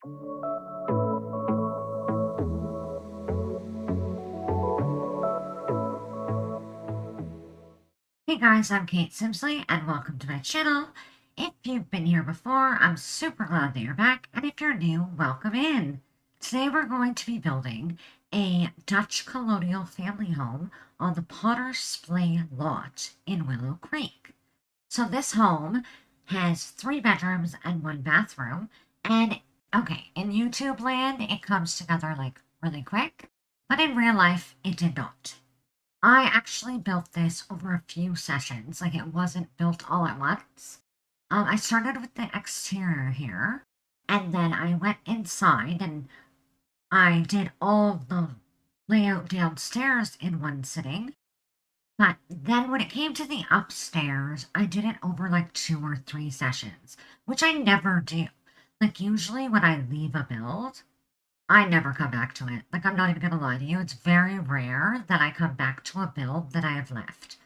Hey guys, I'm Simsley and welcome to my channel. If you've been here before, I'm super glad that you're back, and if you're new, welcome in. Today we're going to be building a Dutch colonial family home on the Splay lot in Willow Creek. So this home has 3 bedrooms and 1 bathroom, and okay, in YouTube land it comes together like really quick, but in real life it did not. I actually built this over a few sessions, like it wasn't built all at once. I started with the exterior here, and then I went inside and I did all of the layout downstairs in one sitting. But then when it came to the upstairs, I did it over like 2 or 3 sessions, which I never do. Like usually when I leave a build, I never come back to it. Like, I'm not even gonna lie to you. It's very rare that I come back to a build that I have left.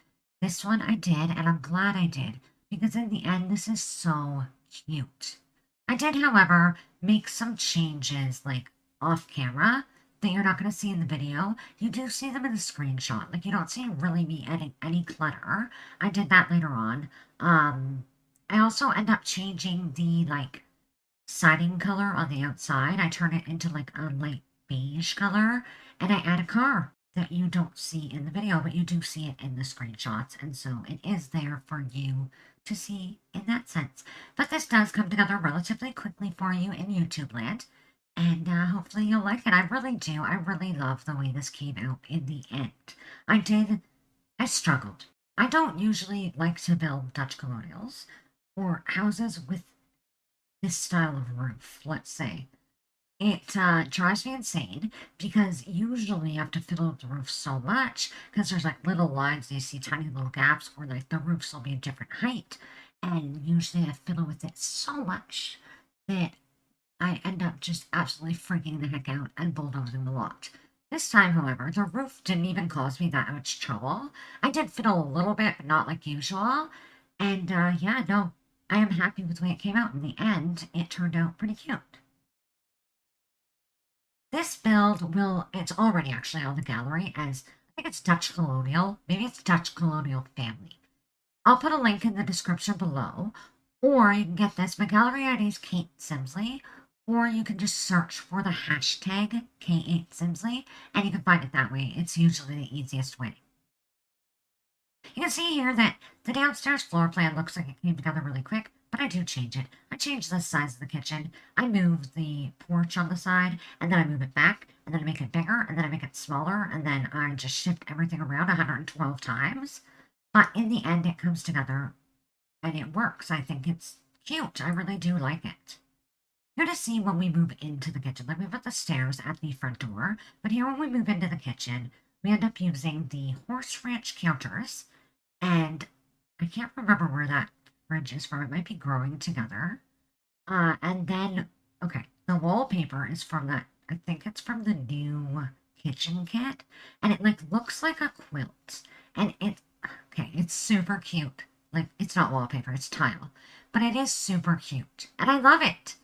This one I did, and I'm glad I did, because in the end, this is so cute. I did, however, make some changes, like, off camera, that you're not gonna see in the video. You do see them in the screenshot. Like, you don't see really me adding any clutter. I did that later on. I also end up changing the, like, siding color on the outside. I turn it into like a light beige color, and I add a car that you don't see in the video, but you do see it in the screenshots, and so it is there for you to see in that sense. But this does come together relatively quickly for you in YouTube land, and hopefully you'll like it. I really do. I really love the way this came out in the end. I struggled. I don't usually like to build Dutch colonials or houses with this style of roof, let's say. It drives me insane because usually you have to fill up the roof so much because there's like little lines, you see tiny little gaps, or like the roofs will be a different height, and usually I fiddle with it so much that I end up just absolutely freaking the heck out and bulldozing the lot. This time, however, the roof didn't even cause me that much trouble. I did fiddle a little bit, but not like usual. And yeah, no, I am happy with the way it came out. In the end, it turned out pretty cute. This build it's already actually on the gallery as, I think it's Dutch Colonial. Maybe it's Dutch Colonial Family. I'll put a link in the description below, or you can get this. My gallery ID is Kate Simsley, or you can just search for the hashtag K8Simsley, and you can find it that way. It's usually the easiest way. You can see here that the downstairs floor plan looks like it came together really quick, but I do change it. I change the size of the kitchen. I move the porch on the side, and then I move it back, and then I make it bigger, and then I make it smaller, and then I just shift everything around 112 times. But in the end, it comes together, and it works. I think it's cute. I really do like it. Here to see when we move into the kitchen. Like, we put the stairs at the front door, but here when we move into the kitchen, we end up using the horse ranch counters, and I can't remember where that fridge is from. It might be growing together. And then, okay, the wallpaper is from that, I think it's from the new kitchen kit. And it, like, looks like a quilt. And okay, it's super cute. Like, it's not wallpaper, it's tile. But it is super cute. And I love it.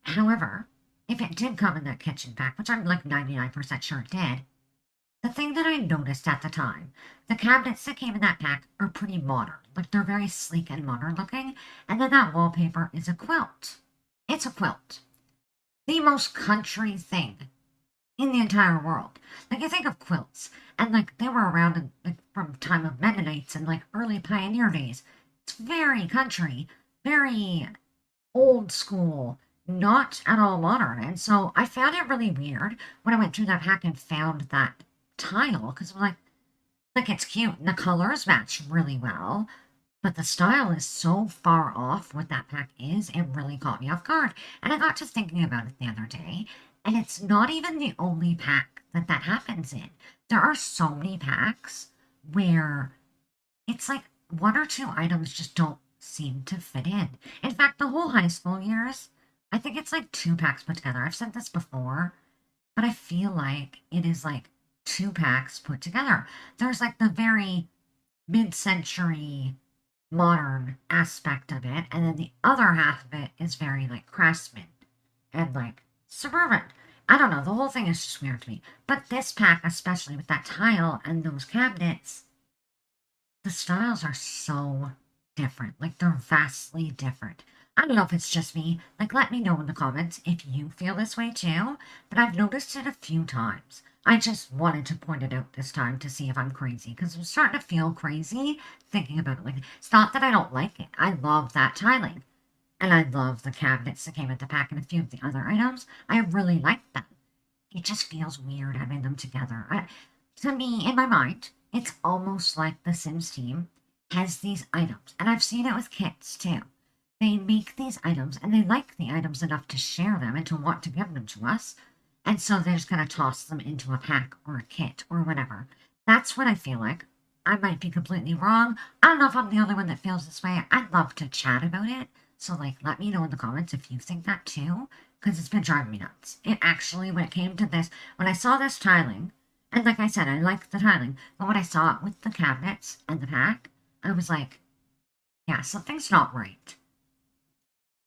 However, if it did come in that kitchen pack, which I'm like 99% sure it did, the thing that I noticed at the time, the cabinets that came in that pack are pretty modern. Like, they're very sleek and modern looking, and then that wallpaper is a quilt. It's a quilt. The most country thing in the entire world. Like, you think of quilts, and like they were around in, like, from time of Mennonites and like early pioneer days. It's very country, very old school, not at all modern. And so I found it really weird when I went through that pack and found that tile, because I'm like it's cute and the colors match really well, but the style is so far off what that pack is, it really caught me off guard. And I got to thinking about it the other day, and it's not even the only pack that happens in. There are so many packs where it's like 1 or 2 items just don't seem to fit in. In fact, the whole high school years, I think it's like 2 packs put together. I've said this before, but I feel like it is like 2 packs put together. There's like the very mid-century modern aspect of it, and then the other half of it is very like craftsman. and like suburban. I don't know, the whole thing is just weird to me. But this pack, especially with that tile and those cabinets, the styles are so different. Like, they're vastly different. I don't know if it's just me. Like, let me know in the comments if you feel this way too. But I've noticed it a few times. I just wanted to point it out this time to see if I'm crazy. Because I'm starting to feel crazy thinking about it. Like, it's not that I don't like it. I love that tiling. And I love the cabinets that came with the pack and a few of the other items. I really like them. It just feels weird having them together. To me, in my mind, it's almost like the Sims team has these items, and I've seen it with kits too. They make these items, and they like the items enough to share them and to want to give them to us, and so they're just going to toss them into a pack or a kit or whatever. That's what I feel like. I might be completely wrong. I don't know if I'm the only one that feels this way. I'd love to chat about it. So, like, let me know in the comments if you think that too, because it's been driving me nuts. It actually, when it came to this, when I saw this tiling, and like I said, I like the tiling, but when I saw it with the cabinets and the pack, I was like, yeah, something's not right.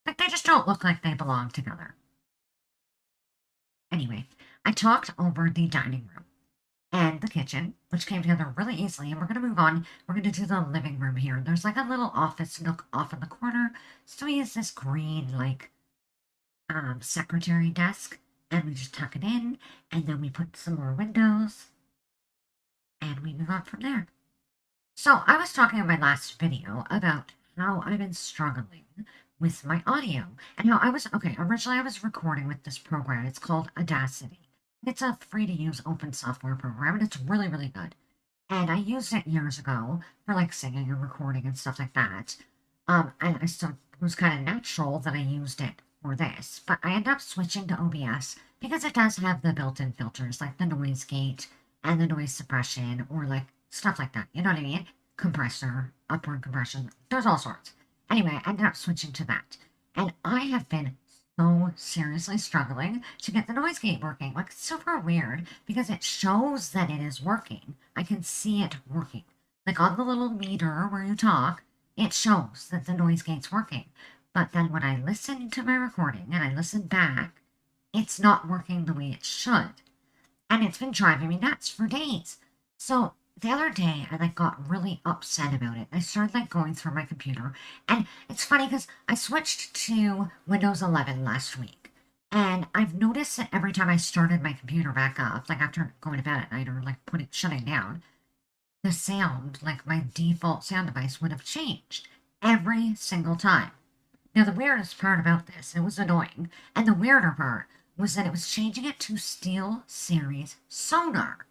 Like, they just don't look like they belong together. Anyway, I talked over the dining room and the kitchen, which came together really easily, and we're going to move on. We're going to do the living room here. There's like a little office nook off in the corner, so we use this green, like, secretary desk, and we just tuck it in, and then we put some more windows, and we move on from there. So I was talking in my last video about how I've been struggling with my audio, and how originally I was recording with this program. It's called Audacity. It's a free-to-use open software program, and it's really, really good. And I used it years ago for like singing and recording and stuff like that. And I still, it was kind of natural that I used it for this, but I ended up switching to OBS because it does have the built-in filters like the noise gate and the noise suppression or like stuff like that. You know what I mean? Compressor, upward compression, there's all sorts. Anyway, I ended up switching to that. And I have been so seriously struggling to get the noise gate working. Like, it's super weird because it shows that it is working. I can see it working. Like, on the little meter where you talk, it shows that the noise gate's working. But then when I listen to my recording and I listen back, it's not working the way it should. And it's been driving me nuts for days. So the other day, I like got really upset about it. I started like going through my computer, and it's funny because I switched to Windows 11 last week, and I've noticed that every time I started my computer back up, like after going to bed at night or like shutting down, the sound, like my default sound device, would have changed every single time. Now the weirdest part about this, it was annoying, and the weirder part was that it was changing it to SteelSeries Sonar.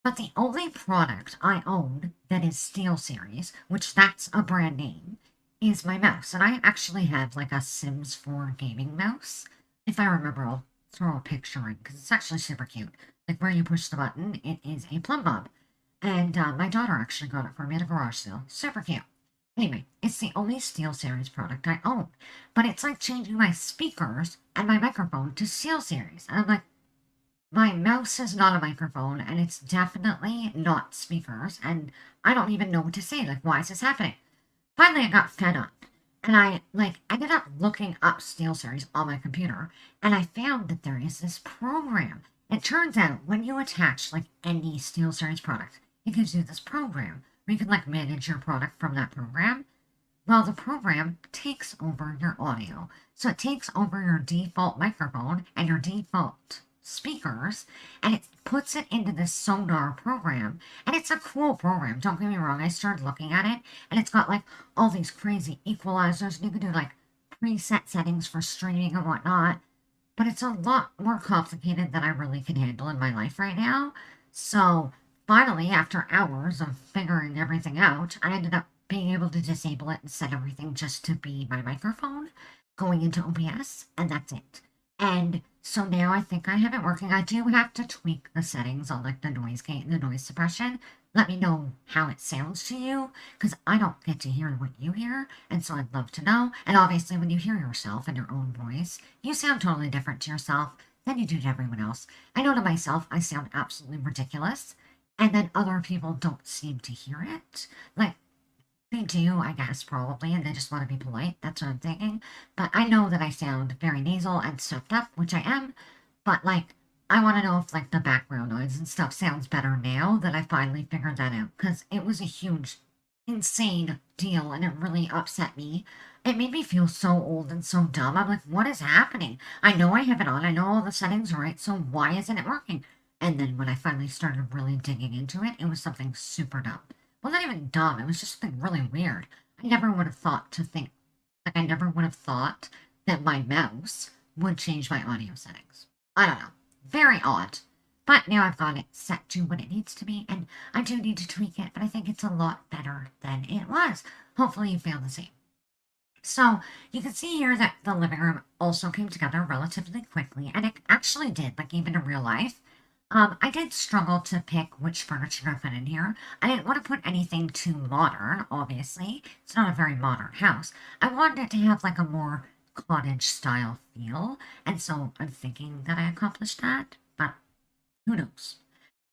But the only product I own that is SteelSeries, which that's a brand name, is my mouse. And I actually have like a Sims 4 gaming mouse. If I remember, I'll throw a picture in because it's actually super cute. Like where you push the button, it is a plumb bob. And my daughter actually got it for me at a garage sale. Super cute. Anyway, it's the only SteelSeries product I own. But it's like changing my speakers and my microphone to SteelSeries. And I'm like, my mouse is not a microphone, and it's definitely not speakers, and I don't even know what to say. Like, why is this happening? Finally, I got fed up, and I, like, ended up looking up SteelSeries on my computer, and I found that there is this program. It turns out, when you attach, like, any SteelSeries product, it gives you this program where you can, like, manage your product from that program. Well, the program takes over your audio. So it takes over your default microphone and your default speakers, and it puts it into this Sonar program, and it's a cool program, don't get me wrong. I started looking at it, and it's got like all these crazy equalizers, and you can do like preset settings for streaming and whatnot, but it's a lot more complicated than I really can handle in my life right now. So finally, after hours of figuring everything out, I ended up being able to disable it and set everything just to be my microphone going into OBS, and that's it. And so now I think I have it working. I do have to tweak the settings on like the noise gate and the noise suppression. Let me know how it sounds to you, because I don't get to hear what you hear, and so I'd love to know. And obviously when you hear yourself and your own voice, you sound totally different to yourself than you do to everyone else. I know to myself I sound absolutely ridiculous, and then other people don't seem to hear it. Like, They do, I guess, probably, and they just want to be polite. That's what I'm thinking. But I know that I sound very nasal and stuffed up, which I am. But, like, I want to know if, like, the background noise and stuff sounds better now that I finally figured that out. Because it was a huge, insane deal, and it really upset me. It made me feel so old and so dumb. I'm like, what is happening? I know I have it on. I know all the settings are right, so why isn't it working? And then when I finally started really digging into it, it was something super dumb. Well, not even dumb. It was just something really weird. I never would have thought to think, like, I never would have thought that my mouse would change my audio settings. I don't know. Very odd. But now I've got it set to what it needs to be, and I do need to tweak it, but I think it's a lot better than it was. Hopefully you feel the same. So you can see here that the living room also came together relatively quickly, and it actually did, like even in real life. I did struggle to pick which furniture to put in here. I didn't want to put anything too modern, obviously. It's not a very modern house. I wanted it to have like a more cottage style feel, and so I'm thinking that I accomplished that, but who knows?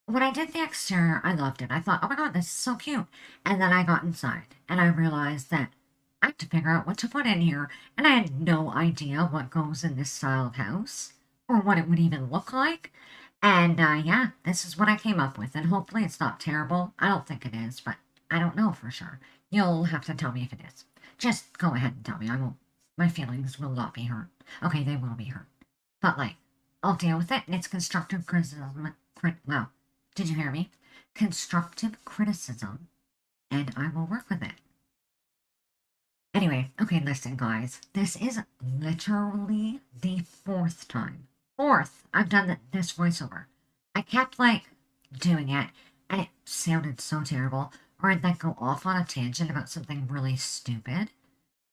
When I did the exterior, I loved it. I thought, oh my god, this is so cute. And then I got inside, and I realized that I have to figure out what to put in here, and I had no idea what goes in this style of house, or what it would even look like. And yeah, this is what I came up with, and hopefully it's not terrible. I don't think it is, but I don't know for sure. You'll have to tell me if it is. Just go ahead and tell me. I won't. My feelings will not be hurt. Okay, they will be hurt. But like, I'll deal with it, and it's constructive criticism. Well, did you hear me? Constructive criticism, and I will work with it. Anyway, okay, listen, guys. This is literally the fourth time. Fourth, I've done this voiceover. I kept, like, doing it, and it sounded so terrible. Or I'd, like, go off on a tangent about something really stupid,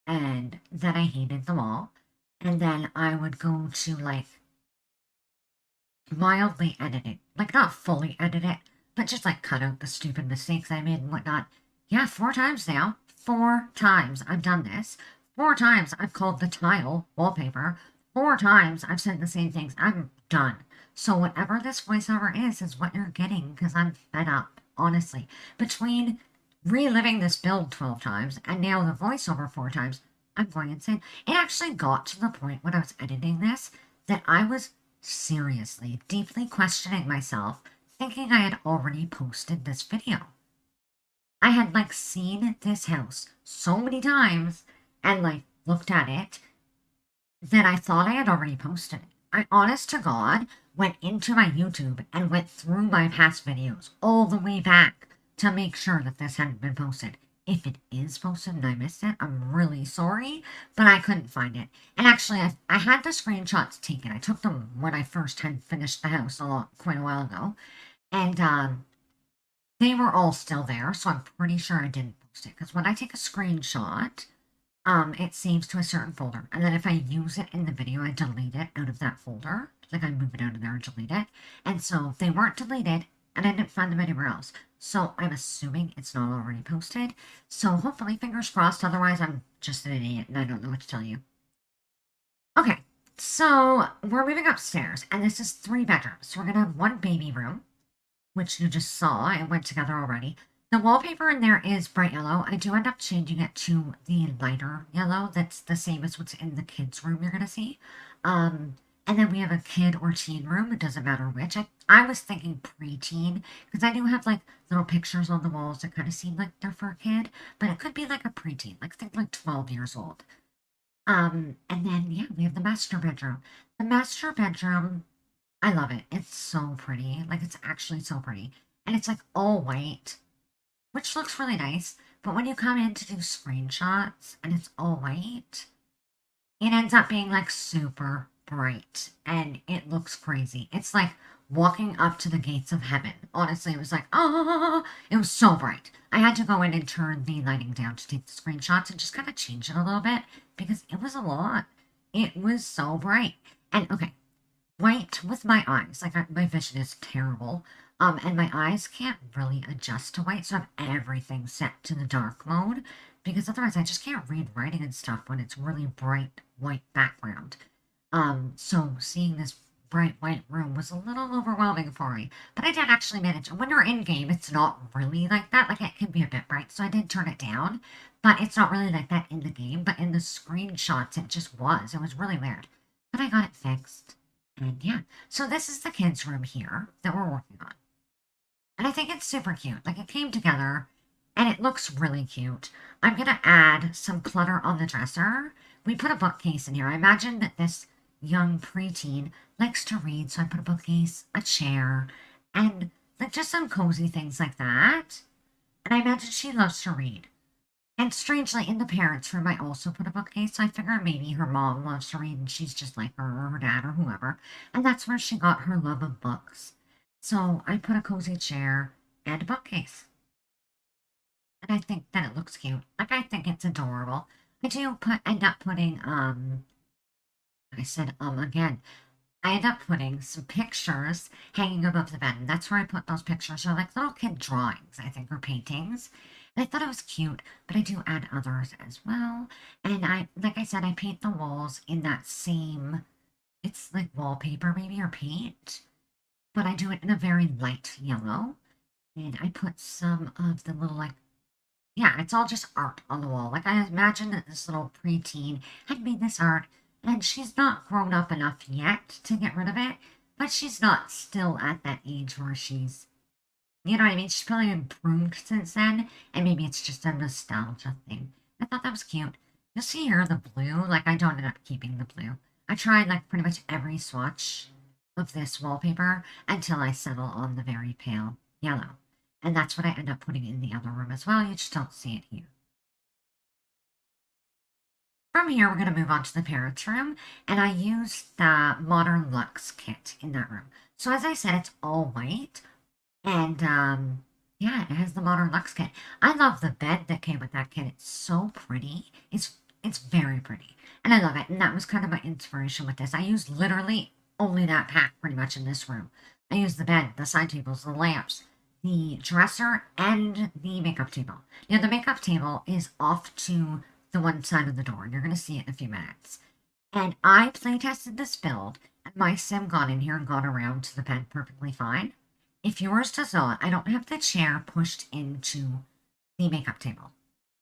and then I hated them all. And then I would go to, like, mildly edit it. Like, not fully edit it, but just, like, cut out the stupid mistakes I made and whatnot. Yeah, 4 times now. 4 times I've done this. 4 times I've called the tile wallpaper. 4 times I've said the same things. I'm done. So whatever this voiceover is what you're getting, because I'm fed up, honestly. Between reliving this build 12 times and now the voiceover 4 times, I'm going insane. It actually got to the point when I was editing this that I was seriously, deeply questioning myself, thinking I had already posted this video. I had, like, seen this house so many times and, like, looked at it that I thought I had already posted it. I, honest to God, went into my YouTube and went through my past videos all the way back to make sure that this hadn't been posted. If it is posted and I missed it, I'm really sorry, but I couldn't find it. And actually, I had the screenshots taken. I took them when I first had finished the house quite a while ago. And, they were all still there, so I'm pretty sure I didn't post it. Because when I take a screenshot, it saves to a certain folder. And then if I use it in the video, I delete it out of that folder. Like, I move it out of there and delete it. And so they weren't deleted, and I didn't find them anywhere else. So I'm assuming it's not already posted. So hopefully, fingers crossed. Otherwise, I'm just an idiot, and I don't know what to tell you. Okay, so we're moving upstairs, and this is 3 bedrooms. So we're going to have 1 baby room, which you just saw. It went together already. The wallpaper in there is bright yellow. I do end up changing it to the lighter yellow. That's the same as what's in the kids' room you're going to see. And then we have a kid or teen room. It doesn't matter which. I was thinking preteen because I do have, like, little pictures on the walls that kind of seem like they're for a kid. But it could be, like, a preteen. Like, think, like, 12 years old. And then, yeah, we have the master bedroom. The master bedroom, I love it. It's so pretty. Like, it's actually so pretty. And it's, like, all white, which looks really nice. But when you come in to do screenshots and it's all white, it ends up being, like, super bright. And it looks crazy. It's like walking up to the gates of heaven. Honestly, it was like, oh, it was so bright. I had to go in and turn the lighting down to take the screenshots and just kind of change it a little bit because it was a lot. It was so bright. And, okay, white with my eyes. Like, my vision is terrible. And my eyes can't really adjust to white, so I have everything set to the dark mode, because otherwise I just can't read writing and stuff when it's really bright white background. So seeing this bright white room was a little overwhelming for me. But I did actually manage. And when you're in game, it's not really like that. Like, it can be a bit bright, so I did turn it down. But it's not really like that in the game. But in the screenshots, it just was. It was really weird. But I got it fixed. And yeah. So this is the kids' room here that we're working on. And I think it's super cute. Like, it came together, and it looks really cute. I'm going to add some clutter on the dresser. We put a bookcase in here. I imagine that this young preteen likes to read, so I put a bookcase, a chair, and like just some cozy things like that. And I imagine she loves to read. And strangely, in the parents' room, I also put a bookcase, so I figure maybe her mom loves to read and she's just like her or her dad or whoever. And that's where she got her love of books. So I put a cozy chair and a bookcase. And I think that it looks cute. Like, I think it's adorable. I do end up putting, I said, again. I end up putting some pictures hanging above the bed, and that's where I put those pictures. They're like little kid drawings, I think, or paintings. And I thought it was cute, but I do add others as well. And like I said, I paint the walls in that same, it's like wallpaper maybe, or paint. But I do it in a very light yellow. And I put some of the little, like, yeah, it's all just art on the wall. Like, I imagine that this little preteen had made this art, and she's not grown up enough yet to get rid of it, but she's not still at that age where she's, you know what I mean? She's probably improved since then, and maybe it's just a nostalgia thing. I thought that was cute. You'll see here the blue. Like, I don't end up keeping the blue. I tried, like, pretty much every swatch of this wallpaper until I settle on the very pale yellow. And that's what I end up putting in the other room as well. You just don't see it here. From here, we're going to move on to the parents' room. And I used the Modern Luxe kit in that room. So as I said, it's all white. And, yeah, it has the Modern Luxe kit. I love the bed that came with that kit. It's so pretty. It's very pretty. And I love it. And that was kind of my inspiration with this. I used literally only that pack pretty much in this room. I used the bed, the side tables, the lamps, the dresser, and the makeup table. Now, the makeup table is off to the one side of the door, and you're going to see it in a few minutes. And I play tested this build, and my sim got in here and got around to the bed perfectly fine. If yours does not, I don't have the chair pushed into the makeup table.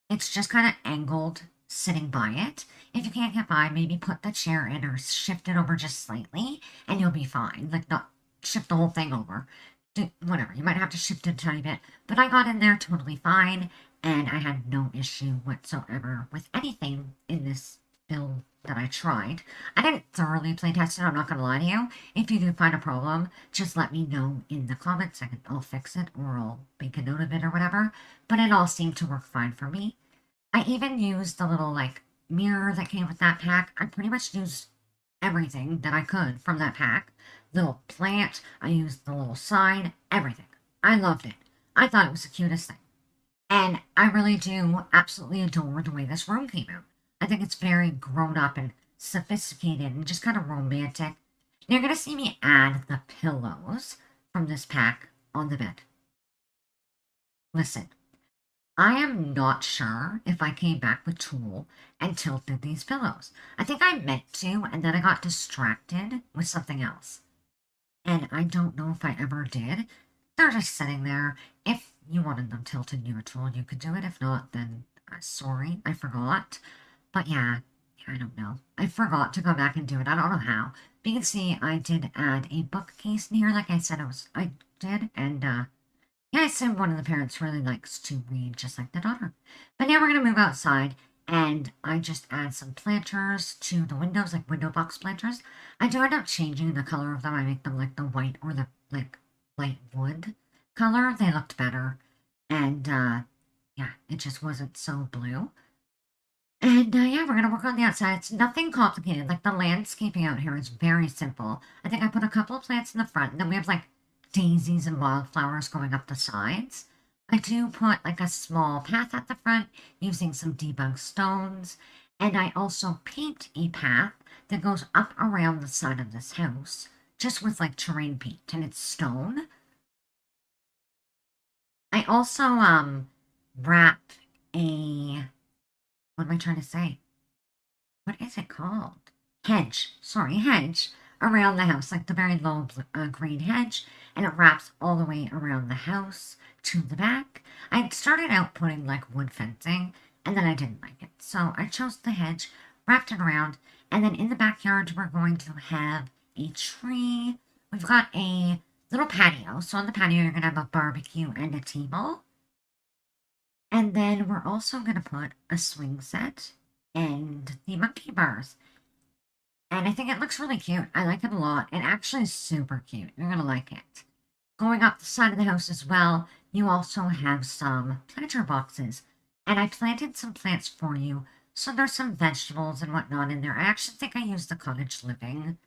It's just kind of angled sitting by it. If you can't get by, maybe put the chair in or shift it over just slightly, and you'll be fine. Like, not shift the whole thing over. Whatever, you might have to shift it a tiny bit, but I got in there totally fine, and I had no issue whatsoever with anything in this build that I tried. I didn't thoroughly play test it, I'm not gonna lie to you. If you do find a problem, just let me know in the comments. I'll fix it, or I'll make a note of it or whatever, but it all seemed to work fine for me. I even used the little, like, mirror that came with that pack. I pretty much used everything that I could from that pack. Little plant, I used the little sign, everything. I loved it. I thought it was the cutest thing. And I really do absolutely adore the way this room came out. I think it's very grown up and sophisticated and just kind of romantic. You're going to see me add the pillows from this pack on the bed. Listen, I am not sure if I came back with Tool and tilted these pillows. I think I meant to, and then I got distracted with something else. And I don't know if I ever did. They're just sitting there. If you wanted them tilted neutral, you could do it. If not, then sorry, I forgot. But yeah, I don't know. I forgot to go back and do it. I don't know how. But you can see I did add a bookcase in here, like I said I did. And yeah, I assume one of the parents really likes to read just like the daughter. But now we're going to move outside. And I just add some planters to the windows, like window box planters. I do end up changing the color of them. I make them like the white or the like light wood color. They looked better. And yeah, it just wasn't so blue. And yeah, we're going to work on the outside. It's nothing complicated. Like, the landscaping out here is very simple. I think I put a couple of plants in the front, and then we have like daisies and wildflowers going up the sides. I do put like a small path at the front using some debunked stones, and I also paint a path that goes up around the side of this house, just with like terrain paint, and it's stone. I also wrap a, what am I trying to say? What is it called? Hedge. Sorry, hedge around the house, like the very low green hedge, and it wraps all the way around the house to the back. I started out putting like wood fencing, and then I didn't like it. So I chose the hedge, wrapped it around, and then in the backyard we're going to have a tree. We've got a little patio. So on the patio you're going to have a barbecue and a table. And then we're also going to put a swing set and the monkey bars. And I think it looks really cute. I like it a lot. It actually is super cute. You're going to like it. Going up the side of the house as well, you also have some planter boxes. And I planted some plants for you. So there's some vegetables and whatnot in there. I actually think I used the cottage living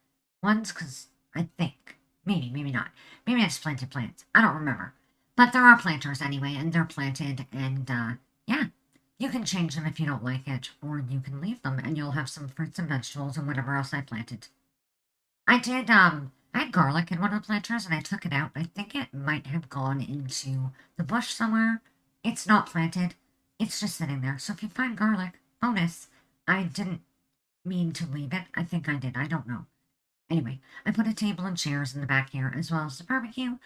ones because I think, maybe not. Maybe I just planted plants. I don't remember. But there are planters anyway, and they're planted, and yeah. You can change them if you don't like it, or you can leave them, and you'll have some fruits and vegetables and whatever else I planted. I had garlic in one of the planters, and I took it out. I think it might have gone into the bush somewhere. It's not planted. It's just sitting there. So if you find garlic, bonus. I didn't mean to leave it. I think I did. I don't know. Anyway, I put a table and chairs in the back here, as well as the barbecue,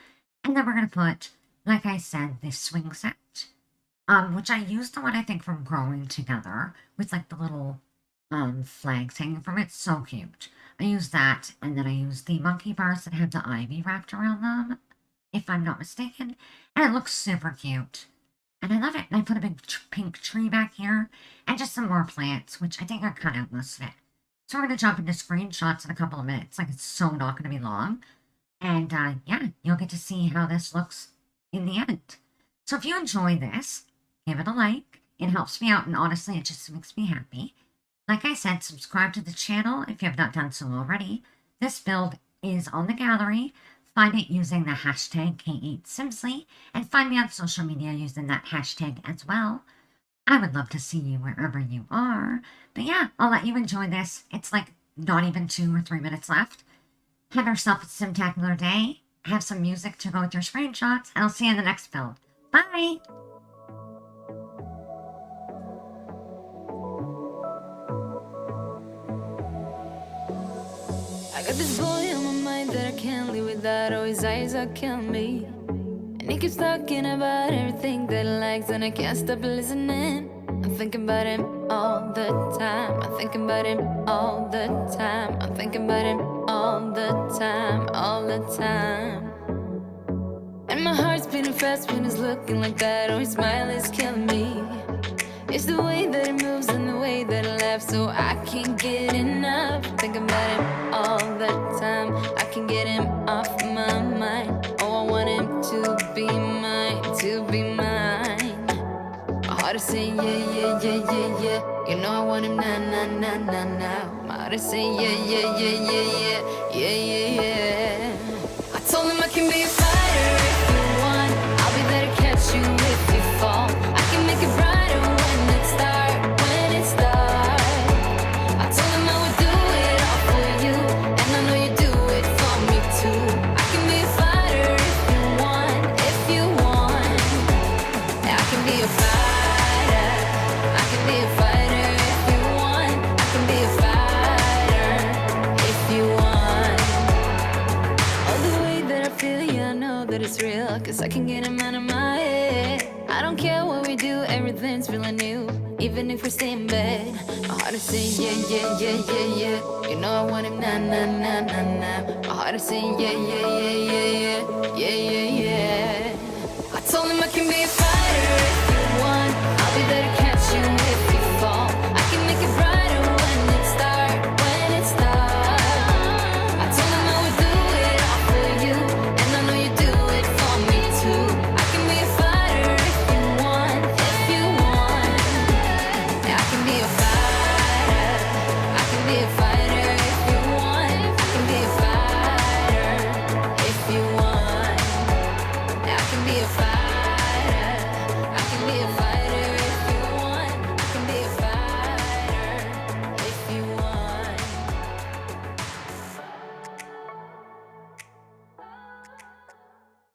and then we're going to put, like I said, this swing set. Which I used the one I think from Growing Together with like the little flags hanging from it. So cute. I used that, and then I used the monkey bars that have the ivy wrapped around them, if I'm not mistaken. And it looks super cute. And I love it. And I put a big pink tree back here, and just some more plants, which I think I cut out most of it. So we're going to jump into screenshots in a couple of minutes. Like, it's so not going to be long. And yeah, you'll get to see how this looks in the end. So if you enjoy this, give it a like. It helps me out, and honestly, it just makes me happy. Like I said, subscribe to the channel if you have not done so already. This build is on the gallery. Find it using the hashtag K8Simsley, and find me on social media using that hashtag as well. I would love to see you wherever you are. But yeah, I'll let you enjoy this. It's like not even 2 or 3 minutes left. Have yourself a simtacular day. Have some music to go with your screenshots, and I'll see you in the next build. Bye! I got this boy on my mind that I can't live without. Oh, his eyes are killing me. And he keeps talking about everything that he likes, and I can't stop listening. I'm thinking about him all the time. I'm thinking about him all the time. I'm thinking about him all the time, all the time. And my heart's beating fast when he's looking like that. Oh, his smile is killing me. It's the way that he moves and the way that he laughs, so I can't get enough. Thinking about him all the time. I can't get him off my mind. Oh, I want him to be mine, to be mine. My heart is saying yeah, yeah, yeah, yeah, yeah. You know I want him now, now, now, now, now. My heart is saying yeah, yeah, yeah, yeah, yeah, yeah, yeah, yeah. I told him I can be a fighter if you want. I'll be there to catch you if you fall. I can make it brighter when it starts, when it starts. I told him I would do it all for you, and I know you do it for me too. I can be a fighter if you want, if you want. Yeah, I can be a fighter. I can be a fighter if you want. I can be a fighter if you want. All the way that I feel, yeah, I know that it's real, 'cause I can get him out of my head. I don't care what we do, everything's feeling new. Even if we stay in bed, my heart is saying yeah, yeah, yeah, yeah, yeah. You know I want him now, now, now, now, now. My heart is saying yeah, yeah, yeah, yeah, yeah, yeah, yeah, yeah. I told him I can be a